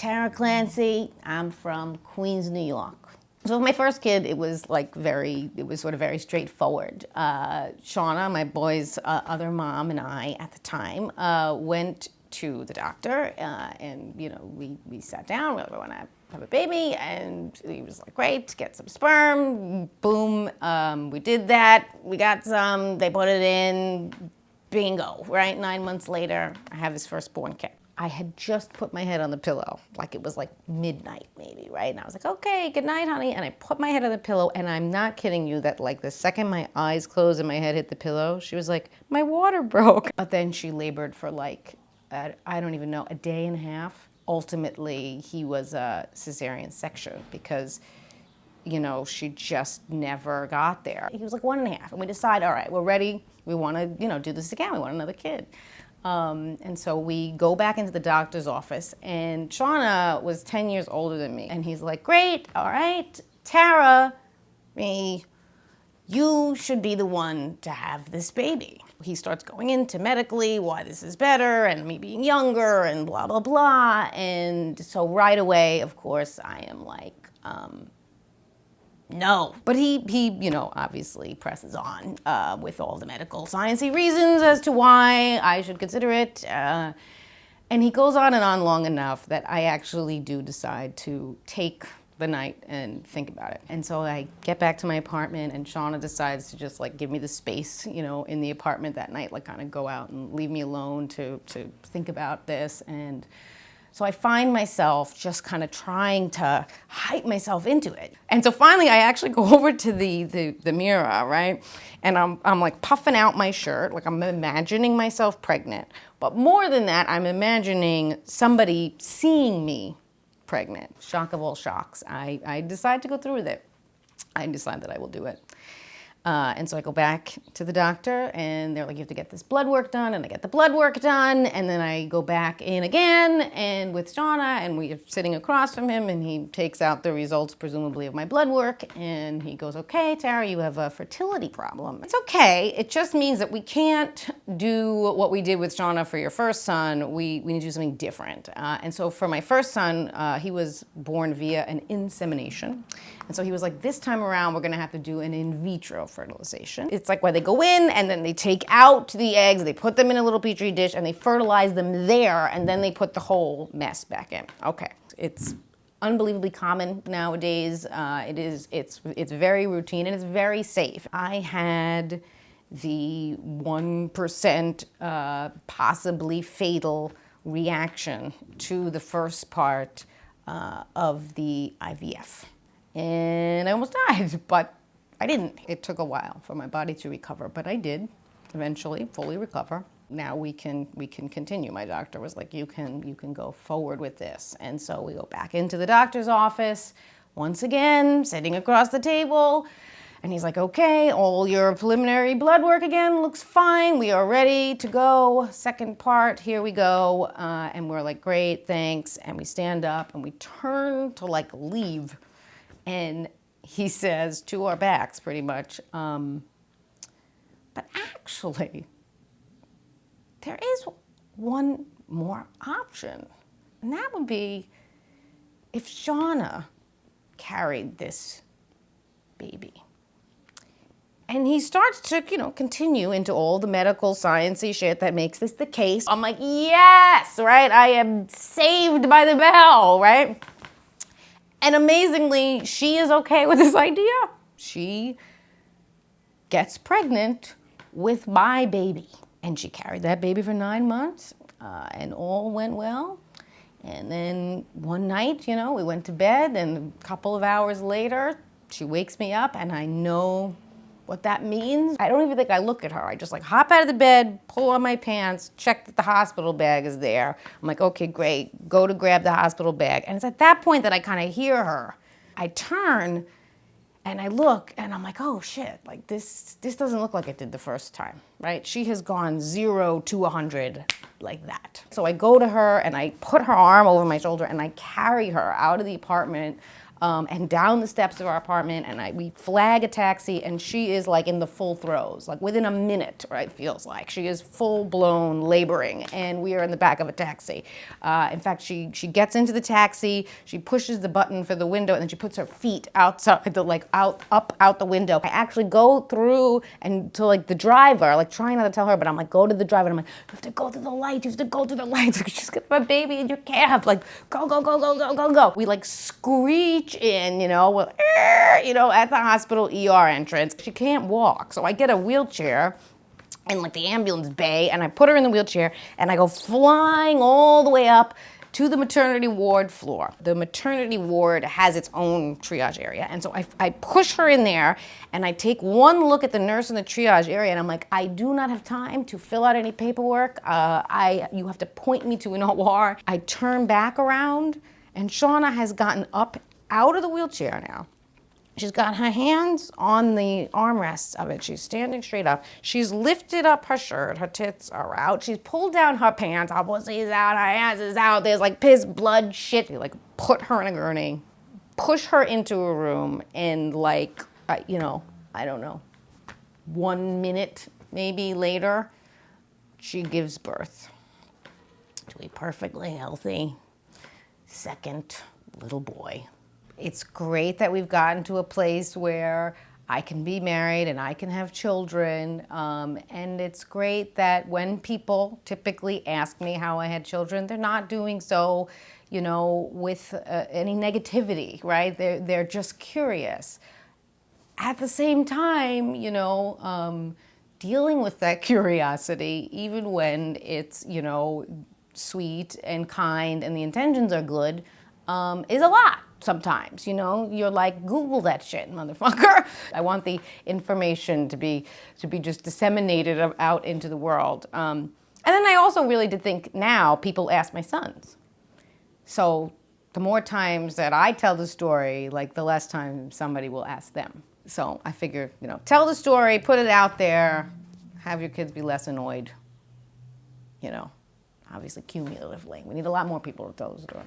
Tara Clancy. I'm from Queens, New York. So with my first kid, it was sort of very straightforward. Shawna, my boy's other mom, and I at the time went to the doctor, and we sat down. We want to have a baby, and he was like, "Great, get some sperm." Boom, we did that. We got some. They put it in. Bingo. Right, 9 months later, I have this firstborn kid. I had just put my head on the pillow, like it was like midnight maybe, right? And I was like, okay, good night, honey. And I put my head on the pillow, and I'm not kidding you that like the second my eyes closed and my head hit the pillow, she was like, my water broke. But then she labored for like, I don't even know, a day and a half. Ultimately, he was a cesarean section because, she just never got there. He was like 1.5, and we decided, all right, we're ready. We want to, do this again. We want another kid. And so we go back into the doctor's office, and Shawna was 10 years older than me. And he's like, great, all right, Tara, you should be the one to have this baby. He starts going into medically why this is better and me being younger and blah, blah, blah. And so right away, of course, I am like, no. But he obviously presses on with all the medical sciencey reasons as to why I should consider it. And he goes on and on long enough that I actually do decide to take the night and think about it. And so I get back to my apartment, and Shawna decides to just like give me the space, in the apartment that night, like kind of go out and leave me alone to think about this. And so I find myself just kind of trying to hype myself into it. And so finally I actually go over to the mirror, right? And I'm like puffing out my shirt, like I'm imagining myself pregnant. But more than that, I'm imagining somebody seeing me pregnant. Shock of all shocks. I decide to go through with it. I decide that I will do it. And so I go back to the doctor, and they're like, you have to get this blood work done, and I get the blood work done, and then I go back in again, and with Shawna, and we're sitting across from him, and he takes out the results, presumably, of my blood work, and he goes, okay, Tara, you have a fertility problem. It's okay, it just means that we can't do what we did with Shawna for your first son. We need to do something different. And so for my first son, he was born via an insemination. And so he was like, this time around, we're gonna have to do an in vitro fertilization. It's like where they go in and then they take out the eggs, they put them in a little petri dish, and they fertilize them there, and then they put the whole mess back in. Okay, it's unbelievably common nowadays. It's very routine, and it's very safe. I had the 1% possibly fatal reaction to the first part of the IVF. And I almost died, but I didn't. It took a while for my body to recover, but I did eventually fully recover. Now we can continue. My doctor was like, you can go forward with this. And so we go back into the doctor's office, once again, sitting across the table. And he's like, okay, all your preliminary blood work again looks fine. We are ready to go. Second part, here we go. And we're like, great, thanks. And we stand up and we turn to like leave. And he says to our backs, pretty much, but actually, there is one more option. And that would be if Shawna carried this baby. And he starts to, continue into all the medical sciencey shit that makes this the case. I'm like, yes, right? I am saved by the bell, right? And amazingly, she is okay with this idea. She gets pregnant with my baby. And she carried that baby for 9 months, and all went well. And then one night, we went to bed, and a couple of hours later, she wakes me up, and I know what that means. I don't even think I look at her. I just like hop out of the bed, pull on my pants, check that the hospital bag is there. I'm like, okay, great, go to grab the hospital bag. And it's at that point that I kind of hear her. I turn and I look and I'm like, oh shit, like this doesn't look like it did the first time, right? She has gone 0 to 100 like that. So I go to her and I put her arm over my shoulder and I carry her out of the apartment. and down the steps of our apartment, and we flag a taxi, and she is like in the full throes, like within a minute, right, feels like. She is full-blown laboring, and we are in the back of a taxi. In fact, she gets into the taxi, she pushes the button for the window, and then she puts her feet outside, out the window. I actually go through and to like the driver, like trying not to tell her, but I'm like, go to the driver, and I'm like, you have to go through the lights, you have to go through the lights. Like, she's got my baby in your cab, like, go, go, go, go, go, go, go. We like screech in, at the hospital ER entrance. She can't walk, so I get a wheelchair in like the ambulance bay, and I put her in the wheelchair, and I go flying all the way up to the maternity ward floor. The maternity ward has its own triage area, and so I push her in there, and I take one look at the nurse in the triage area, and I'm like, I do not have time to fill out any paperwork. You have to point me to an OR. I turn back around, and Shawna has gotten up out of the wheelchair now. She's got her hands on the armrests of it. She's standing straight up. She's lifted up her shirt. Her tits are out. She's pulled down her pants. Her pussy's out. Her ass is out. There's like piss, blood, shit. You like put her in a gurney, push her into a room, and like, I don't know, 1 minute maybe later, she gives birth to a perfectly healthy second little boy. It's great that we've gotten to a place where I can be married and I can have children. And it's great that when people typically ask me how I had children, they're not doing so, with any negativity, right? They're just curious. At the same time, dealing with that curiosity, even when it's, sweet and kind and the intentions are good, is a lot. Sometimes, you're like, Google that shit, motherfucker. I want the information to be just disseminated out into the world. And then I also really did think now people ask my sons. So the more times that I tell the story, like the less time somebody will ask them. So I figure, tell the story, put it out there, have your kids be less annoyed, obviously cumulatively. We need a lot more people to tell the story.